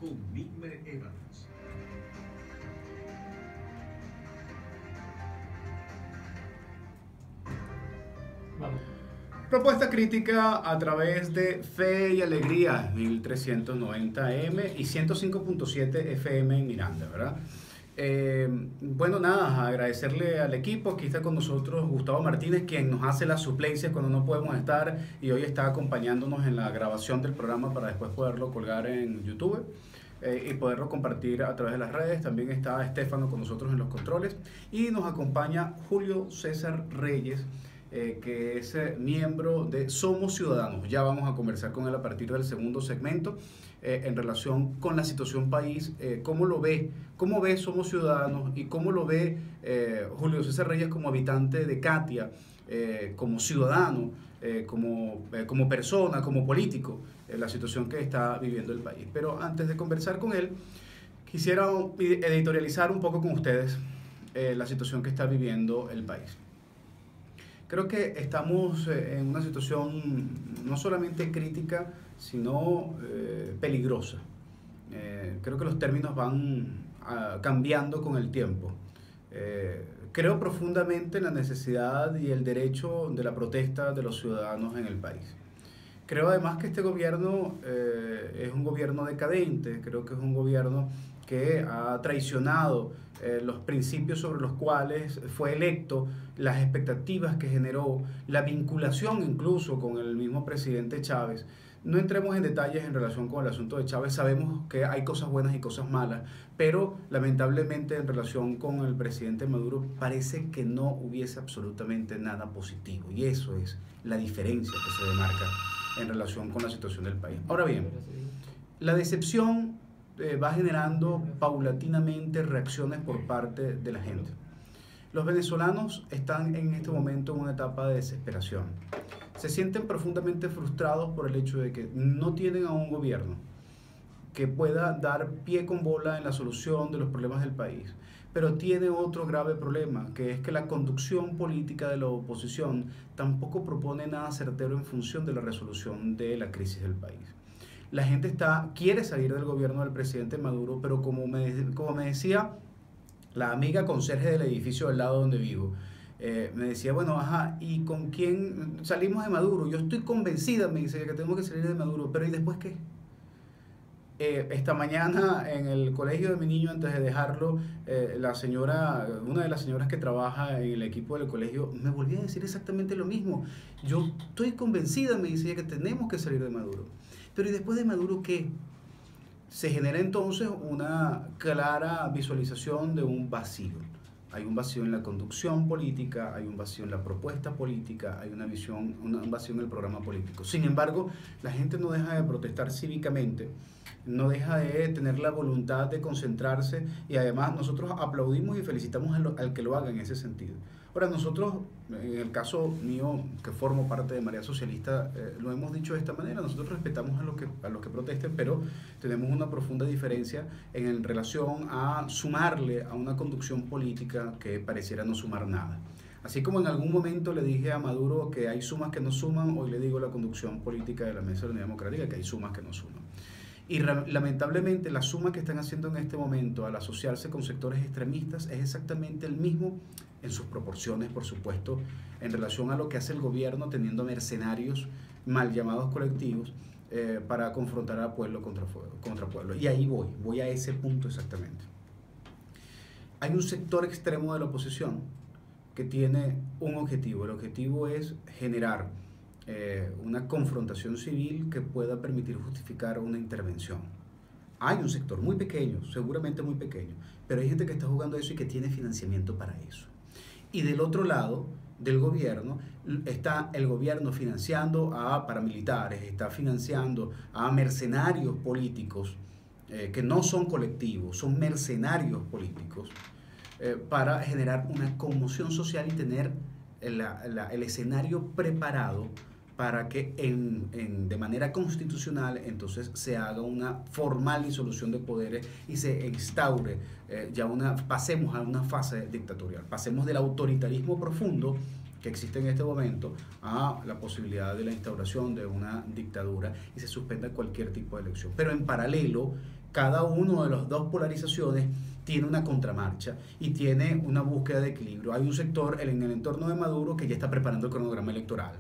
con Nigmer Evans. Vamos. Propuesta crítica a través de Fe y Alegría, 1390M y 105.7 FM en Miranda, ¿verdad? Bueno, nada, agradecerle al equipo. Aquí está con nosotros Gustavo Martínez, quien nos hace las suplencias cuando no podemos estar y hoy está acompañándonos en la grabación del programa para después poderlo colgar en YouTube y poderlo compartir a través de las redes. También está Estefano con nosotros en los controles y nos acompaña Julio César Reyes, que es miembro de Somos Ciudadanos. Ya vamos a conversar con él a partir del segundo segmento en relación con la situación país, cómo lo ve, cómo ve Somos Ciudadanos y cómo lo ve Julio César Reyes como habitante de Catia, como ciudadano, como persona, como político, la situación que está viviendo el país. Pero antes de conversar con él, quisiera editorializar un poco con ustedes la situación que está viviendo el país. Creo que estamos en una situación no solamente crítica, sino peligrosa. Creo que los términos van cambiando con el tiempo. Creo profundamente en la necesidad y el derecho de la protesta de los ciudadanos en el país. Creo además que este gobierno es un gobierno decadente, creo que es un gobierno que ha traicionado los principios sobre los cuales fue electo, las expectativas que generó, la vinculación incluso con el mismo presidente Chávez. No entremos en detalles en relación con el asunto de Chávez, sabemos que hay cosas buenas y cosas malas, pero lamentablemente en relación con el presidente Maduro parece que no hubiese absolutamente nada positivo, y eso es la diferencia que se demarca en relación con la situación del país. Ahora bien, la decepción va generando paulatinamente reacciones por parte de la gente. Los venezolanos están en este momento en una etapa de desesperación. Se sienten profundamente frustrados por el hecho de que no tienen a un gobierno que pueda dar pie con bola en la solución de los problemas del país. Pero tiene otro grave problema, que es que la conducción política de la oposición tampoco propone nada certero en función de la resolución de la crisis del país. La gente quiere salir del gobierno del presidente Maduro, pero como me decía la amiga conserje del edificio al lado donde vivo, me decía, bueno, ajá, ¿y con quién salimos de Maduro? Yo estoy convencida, me dice, que tenemos que salir de Maduro, pero ¿y después qué? Esta mañana en el colegio de mi niño, antes de dejarlo, una de las señoras que trabaja en el equipo del colegio, me volvió a decir exactamente lo mismo. Yo estoy convencida, me dice, que tenemos que salir de Maduro. Pero ¿y después de Maduro qué? Se genera entonces una clara visualización de un vacío. Hay un vacío en la conducción política, hay un vacío en la propuesta política, hay un vacío en el programa político. Sin embargo, la gente no deja de protestar cívicamente, no deja de tener la voluntad de concentrarse, y además nosotros aplaudimos y felicitamos al que lo haga en ese sentido. Ahora, nosotros, en el caso mío, que formo parte de Marea Socialista, lo hemos dicho de esta manera: nosotros respetamos a los que protesten, pero tenemos una profunda diferencia en relación a sumarle a una conducción política que pareciera no sumar nada. Así como en algún momento le dije a Maduro que hay sumas que no suman, hoy le digo a la conducción política de la Mesa de la Unidad Democrática que hay sumas que no suman. Y lamentablemente la suma que están haciendo en este momento al asociarse con sectores extremistas es exactamente el mismo, en sus proporciones, por supuesto, en relación a lo que hace el gobierno, teniendo mercenarios mal llamados colectivos para confrontar a pueblo contra pueblo. Y ahí voy a ese punto exactamente. Hay un sector extremo de la oposición que tiene un objetivo. El objetivo es generar una confrontación civil que pueda permitir justificar una intervención. Hay un sector muy pequeño, seguramente muy pequeño, pero hay gente que está jugando eso y que tiene financiamiento para eso. Y del otro lado del gobierno está el gobierno financiando a paramilitares, está financiando a mercenarios políticos que no son colectivos, son mercenarios políticos, para generar una conmoción social y tener el escenario preparado para que de manera constitucional entonces se haga una formal disolución de poderes y se instaure pasemos a una fase dictatorial, pasemos del autoritarismo profundo que existe en este momento a la posibilidad de la instauración de una dictadura y se suspenda cualquier tipo de elección. Pero en paralelo, cada uno de las dos polarizaciones tiene una contramarcha y tiene una búsqueda de equilibrio. Hay un sector en el entorno de Maduro que ya está preparando el cronograma electoral,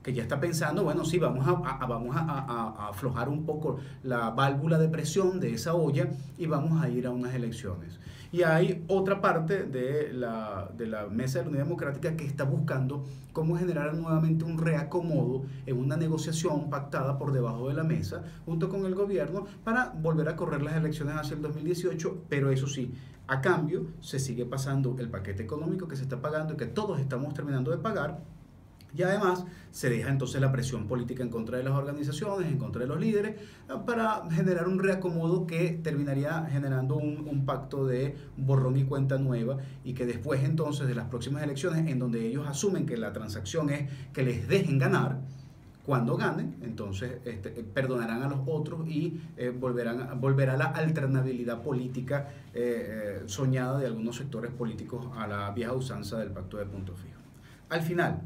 que ya está pensando, bueno, sí, vamos a aflojar un poco la válvula de presión de esa olla y vamos a ir a unas elecciones. Y hay otra parte de la Mesa de la Unidad Democrática que está buscando cómo generar nuevamente un reacomodo en una negociación pactada por debajo de la mesa junto con el gobierno para volver a correr las elecciones hacia el 2018, pero eso sí, a cambio se sigue pasando el paquete económico que se está pagando y que todos estamos terminando de pagar. Y además se deja entonces la presión política en contra de las organizaciones, en contra de los líderes, para generar un reacomodo que terminaría generando un pacto de borrón y cuenta nueva y que después entonces de las próximas elecciones, en donde ellos asumen que la transacción es que les dejen ganar, cuando ganen, entonces perdonarán a los otros y volverá la alternabilidad política soñada de algunos sectores políticos a la vieja usanza del pacto de punto fijo. Al final,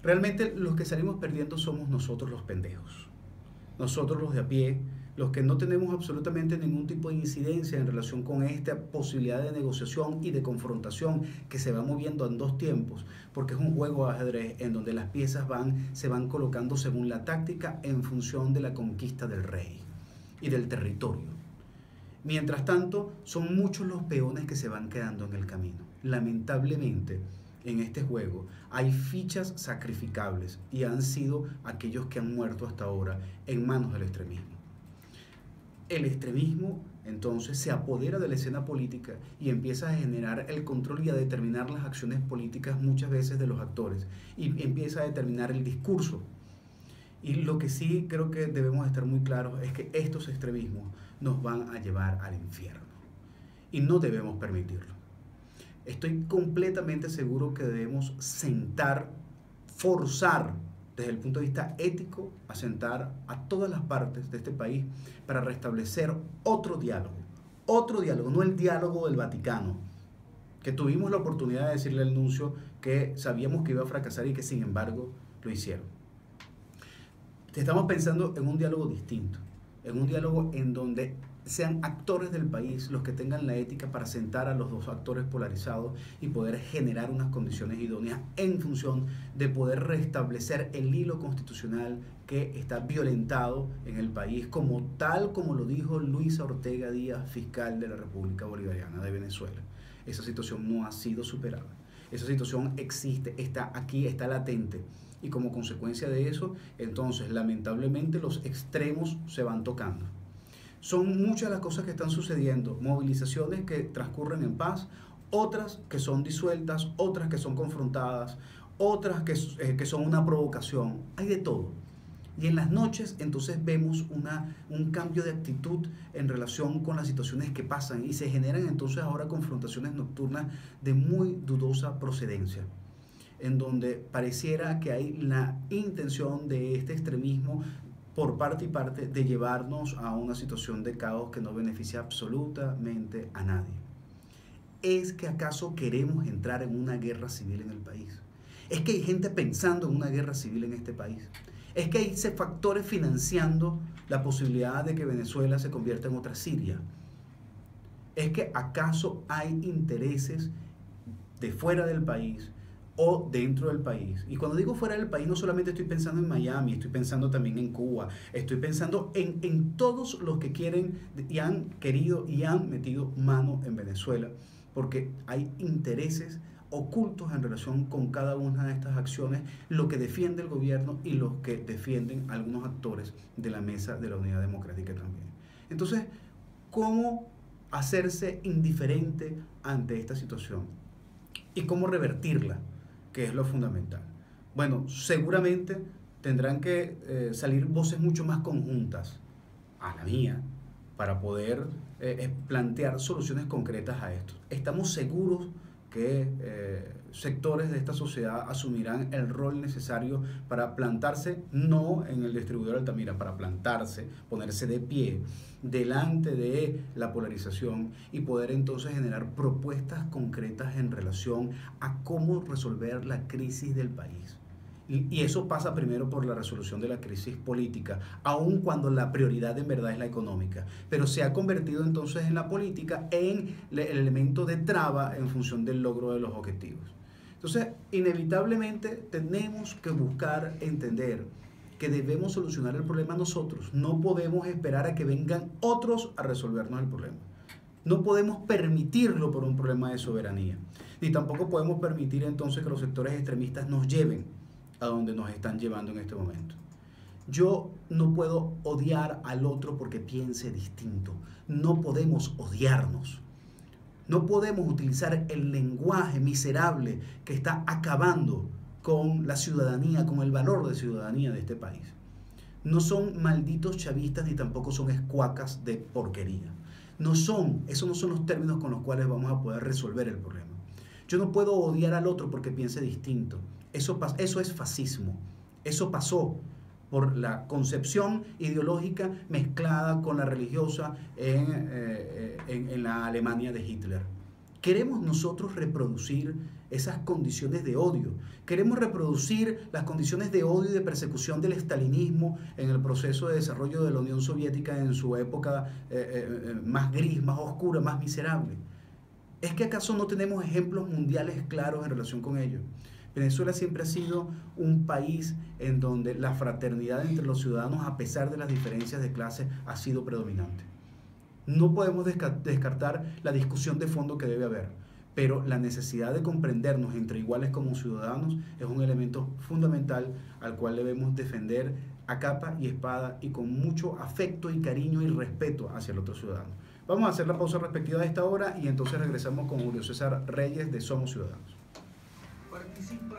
realmente los que salimos perdiendo somos nosotros los pendejos, nosotros los de a pie, los que no tenemos absolutamente ningún tipo de incidencia en relación con esta posibilidad de negociación y de confrontación que se va moviendo en dos tiempos, porque es un juego de ajedrez en donde las piezas se van colocando según la táctica en función de la conquista del rey y del territorio. Mientras tanto, son muchos los peones que se van quedando en el camino. Lamentablemente, en este juego hay fichas sacrificables y han sido aquellos que han muerto hasta ahora en manos del extremismo. El extremismo entonces se apodera de la escena política y empieza a generar el control y a determinar las acciones políticas muchas veces de los actores y empieza a determinar el discurso. Y lo que sí creo que debemos estar muy claros es que estos extremismos nos van a llevar al infierno y no debemos permitirlo. Estoy completamente seguro que debemos forzar desde el punto de vista ético, a sentar a todas las partes de este país para restablecer otro diálogo, no el diálogo del Vaticano, que tuvimos la oportunidad de decirle al nuncio que sabíamos que iba a fracasar y que sin embargo lo hicieron. Estamos pensando en un diálogo distinto, en un diálogo en donde sean actores del país los que tengan la ética para sentar a los dos actores polarizados y poder generar unas condiciones idóneas en función de poder restablecer el hilo constitucional que está violentado en el país, como tal como lo dijo Luisa Ortega Díaz, fiscal de la República Bolivariana de Venezuela. Esa situación no ha sido superada. Esa situación existe, está aquí, está latente. Y como consecuencia de eso, entonces, lamentablemente, los extremos se van tocando. Son muchas las cosas que están sucediendo, movilizaciones que transcurren en paz, otras que son disueltas, otras que son confrontadas, otras que son una provocación, hay de todo. Y en las noches entonces vemos un cambio de actitud en relación con las situaciones que pasan y se generan entonces ahora confrontaciones nocturnas de muy dudosa procedencia, en donde pareciera que hay la intención de este extremismo por parte y parte de llevarnos a una situación de caos que no beneficia absolutamente a nadie. ¿Es que acaso queremos entrar en una guerra civil en el país? ¿Es que hay gente pensando en una guerra civil en este país? ¿Es que hay factores financiando la posibilidad de que Venezuela se convierta en otra Siria? ¿Es que acaso hay intereses de fuera del país o dentro del país? Y cuando digo fuera del país, no solamente estoy pensando en Miami, estoy pensando también en Cuba, estoy pensando en todos los que quieren y han querido y han metido mano en Venezuela, porque hay intereses ocultos en relación con cada una de estas acciones, lo que defiende el gobierno y los que defienden algunos actores de la Mesa de la Unidad Democrática también. Entonces, ¿cómo hacerse indiferente ante esta situación? ¿Y cómo revertirla? Que es lo fundamental. Bueno, seguramente tendrán que salir voces mucho más conjuntas a la mía para poder plantear soluciones concretas a esto. Estamos seguros que sectores de esta sociedad asumirán el rol necesario para plantarse, no en el distribuidor de Altamira, para plantarse, ponerse de pie delante de la polarización y poder entonces generar propuestas concretas en relación a cómo resolver la crisis del país. Y eso pasa primero por la resolución de la crisis política, aun cuando la prioridad en verdad es la económica. Pero se ha convertido entonces en la política en el elemento de traba en función del logro de los objetivos. Entonces, inevitablemente tenemos que buscar entender que debemos solucionar el problema nosotros. No podemos esperar a que vengan otros a resolvernos el problema. No podemos permitirlo por un problema de soberanía. Ni tampoco podemos permitir entonces que los sectores extremistas nos lleven a donde nos están llevando en este momento. Yo no puedo odiar al otro porque piense distinto. No podemos odiarnos. No podemos utilizar el lenguaje miserable que está acabando con la ciudadanía, con el valor de ciudadanía de este país. No son malditos chavistas ni tampoco son escuacas de porquería. Esos no son los términos con los cuales vamos a poder resolver el problema. Yo no puedo odiar al otro porque piense distinto. Eso es fascismo. Eso pasó por la concepción ideológica mezclada con la religiosa en la Alemania de Hitler. ¿Queremos nosotros reproducir esas condiciones de odio? ¿Queremos reproducir las condiciones de odio y de persecución del estalinismo en el proceso de desarrollo de la Unión Soviética en su época más gris, más oscura, más miserable? ¿Es que acaso no tenemos ejemplos mundiales claros en relación con ello? Venezuela siempre ha sido un país en donde la fraternidad entre los ciudadanos, a pesar de las diferencias de clase, ha sido predominante. No podemos descartar la discusión de fondo que debe haber, pero la necesidad de comprendernos entre iguales como ciudadanos es un elemento fundamental al cual debemos defender a capa y espada y con mucho afecto y cariño y respeto hacia el otro ciudadano. Vamos a hacer la pausa respectiva de esta hora y entonces regresamos con Julio César Reyes de Somos Ciudadanos. Participa